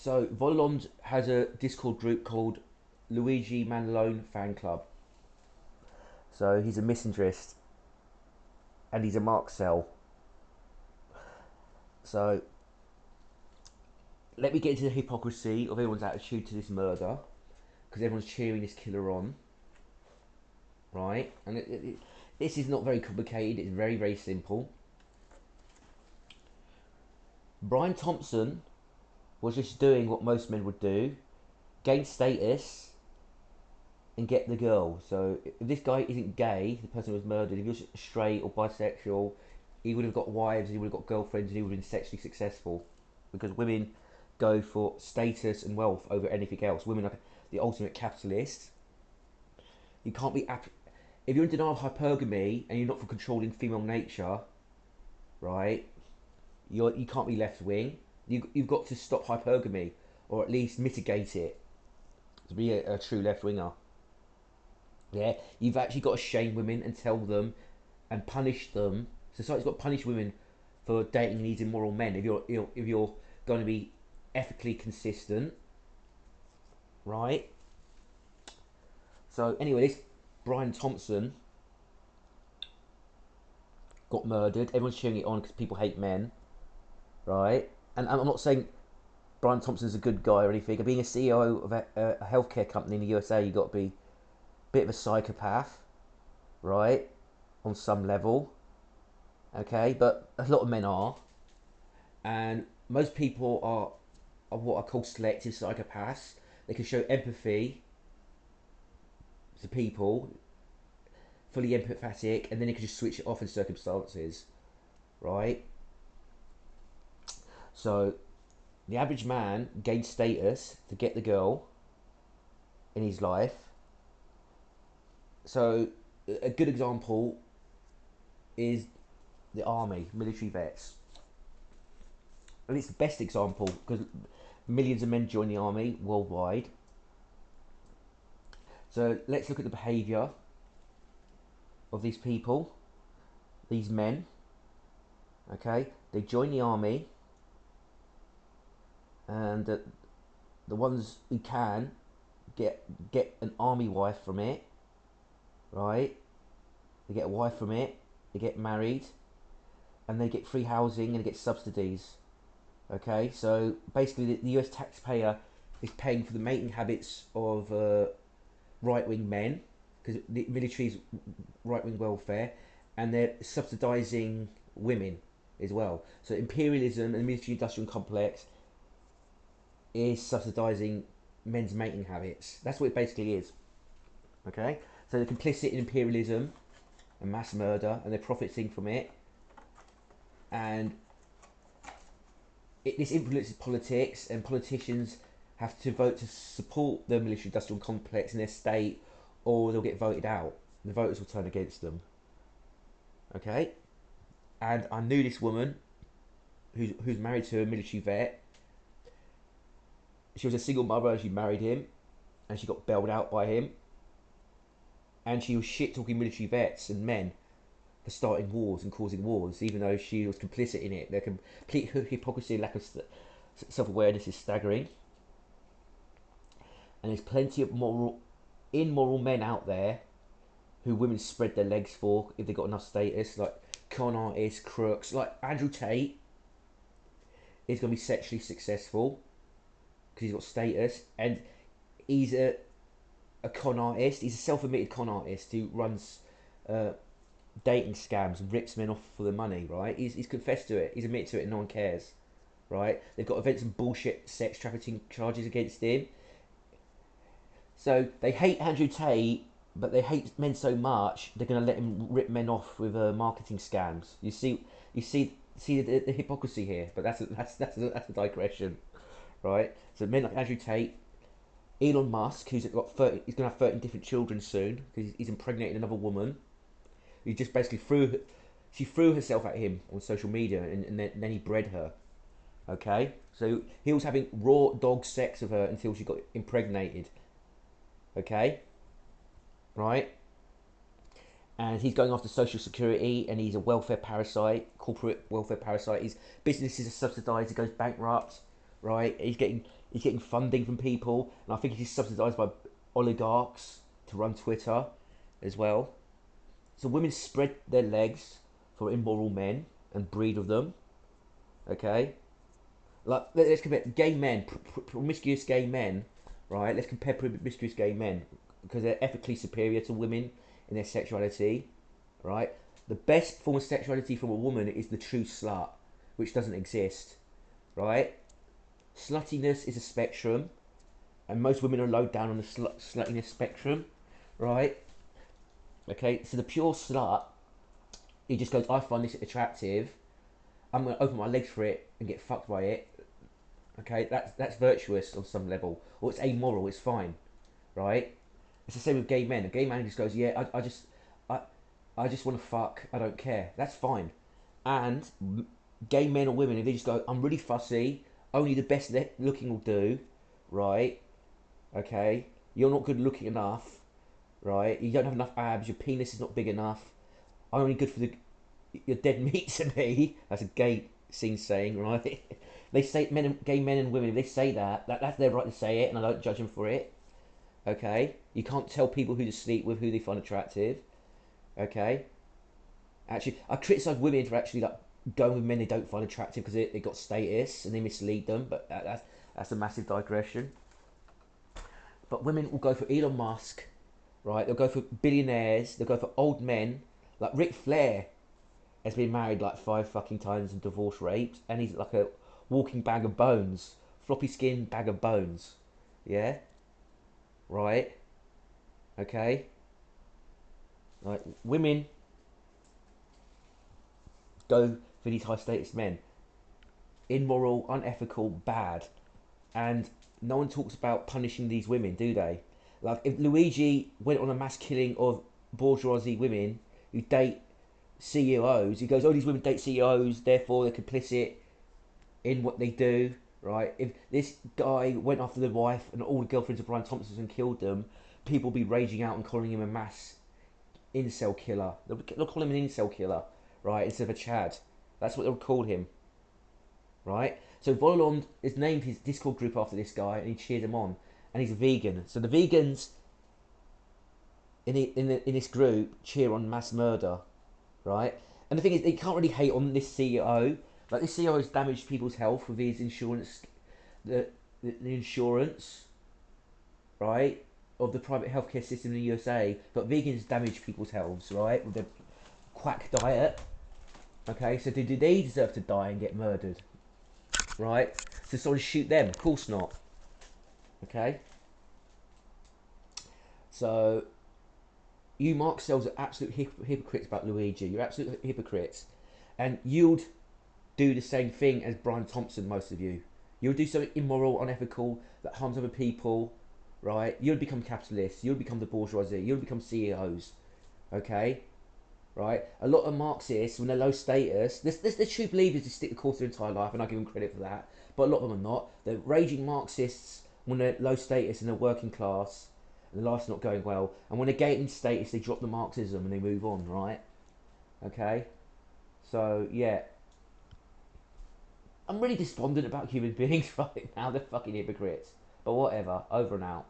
So Volound has a Discord group called Luigi Mangione Fan Club. So he's a misandrist and he's a Marxcel. So let me get into the hypocrisy of everyone's attitude to this murder, because everyone's cheering this killer on, right? And this is not very complicated. It's very, very simple. Brian Thompson was just doing what most men would do: gain status and get the girl. So if this guy isn't gay, the person who was murdered, if he was straight or bisexual, he would have got wives, he would have got girlfriends, and he would have been sexually successful. Because women go for status and wealth over anything else. Women are the ultimate capitalists. You can't be if you're in denial of hypergamy and you're not for controlling female nature, right? You can't be left wing. You've got to stop hypergamy, or at least mitigate it, to be a true left winger. Yeah, you've actually got to shame women and tell them and punish them. Society's got to punish women for dating these immoral men. If you're going to be ethically consistent, right? So anyway, this Brian Thompson got murdered. Everyone's cheering it on because people hate men, right? And I'm not saying Brian Thompson's a good guy or anything. Being a CEO of a healthcare company in the USA, you've got to be a bit of a psychopath, right? On some level, okay? But a lot of men are, and most people are what I call selective psychopaths. They can show empathy to people, fully empathetic, and then they can just switch it off in circumstances, right? So the average man gains status to get the girl in his life. So a good example is the army, military vets. And it's the best example because millions of men join the army worldwide. So let's look at the behaviour of these people, these men. Okay, they join the army, and the ones who can get an army wife from it, right? They get a wife from it. They get married, and they get free housing and they get subsidies. Okay, so basically the US taxpayer is paying for the mating habits of right wing men, because the military is right wing welfare, and they're subsidising women as well. So imperialism and the military industrial complex is subsidising men's mating habits. That's what it basically is. Okay, so they're complicit in imperialism and mass murder, and they're profiting from it, and this influences politics, and politicians have to vote to support the military industrial complex in their state, or they'll get voted out. The voters will turn against them. Okay, and I knew this woman who's married to a military vet. She was a single mother. She married him, and she got bailed out by him. And she was shit talking military vets and men for starting wars and causing wars, even though she was complicit in it. Their complete hypocrisy and lack of self-awareness is staggering. And there's plenty of immoral men out there who women spread their legs for if they got enough status, like con artists, crooks. Like Andrew Tate is going to be sexually successful because he's got status, and he's a con artist. He's a self-admitted con artist who runs dating scams and rips men off for the money, right? He's confessed to it. He's admitted to it and no one cares, right? They've got events and bullshit sex trafficking charges against him. So they hate Andrew Tate, but they hate men so much they're going to let him rip men off with marketing scams. You see the hypocrisy here, but that's a digression, right? So men like Andrew Tate, Elon Musk, he's going to have 13 different children soon because he's impregnated another woman. He just basically she threw herself at him on social media, and then he bred her. Okay, so he was having raw dog sex with her until she got impregnated. Okay, right, and he's going after social security, and he's a welfare parasite, corporate welfare parasite. His businesses are subsidised. He goes bankrupt. right? He's getting funding from people, and I think he's subsidised by oligarchs to run Twitter as well. So women spread their legs for immoral men and breed of them. Okay, like let's compare gay men, promiscuous gay men, right? Let's compare promiscuous gay men because they're ethically superior to women in their sexuality, right? The best form of sexuality from a woman is the true slut, which doesn't exist, right? Sluttiness is a spectrum, and most women are low down on the sluttiness spectrum, right? Okay, so the pure slut, he just goes, I find this attractive, I'm going to open my legs for it and get fucked by it. Okay, that's virtuous on some level, or it's amoral. It's fine, right? It's the same with gay men. A gay man just goes, yeah, I, I just want to fuck. I don't care. That's fine. And gay men or women, if they just go, I'm really fussy. Only the best looking will do, right? Okay, you're not good looking enough, right? You don't have enough abs. Your penis is not big enough. I'm only good for the you're dead meat to me. That's a gay scene saying, right? They say gay men and women. If they say that's their right to say it, and I don't judge them for it. Okay, you can't tell people who to sleep with, who they find attractive. Okay, actually, I criticise women for actually like going with men they don't find attractive because they got status and they mislead them. But that's a massive digression. But women will go for Elon Musk, right? They'll go for billionaires. They'll go for old men like Ric Flair has been married like 5 fucking times and divorced, raped, and he's like a walking bag of bones, floppy skin bag of bones. Yeah, right. Okay. Like women go for these high status men, immoral, unethical, bad, and no one talks about punishing these women, do they? Like if Luigi went on a mass killing of bourgeoisie women who date CEOs, he goes, "Oh, these women date CEOs, therefore they're complicit in what they do." Right? If this guy went after the wife and all the girlfriends of Brian Thompson and killed them, people will be raging out and calling him a mass incel killer. They'll call him an incel killer, right? Instead of a Chad. That's what they'll call him, right? So Volound has named his Discord group after this guy, and he cheered him on. And he's a vegan. So the vegans in this group cheer on mass murder, right? And the thing is, they can't really hate on this CEO. Like this CEO has damaged people's health with his insurance, the insurance, right, of the private healthcare system in the USA. But vegans damage people's healths, right, with their quack diet. Okay, so do they deserve to die and get murdered, right? So someone shoot them? Of course not. Okay. So you Marxcels are absolute hypocrites about Luigi. You're absolute hypocrites, and you'd do the same thing as Brian Thompson. Most of you, you'll do something immoral, unethical that harms other people, right? You'll become capitalists. You'll become the bourgeoisie. You'll become CEOs. Okay, right? A lot of Marxists, when they're low status, the true believers just stick the course their entire life, and I give them credit for that. But a lot of them are not. They're raging Marxists when they're low status and they're working class, and their life's not going well. And when they're gaining status, they drop the Marxism and they move on, right? Okay. So yeah, I'm really despondent about human beings right now. They're fucking hypocrites. But whatever. Over and out.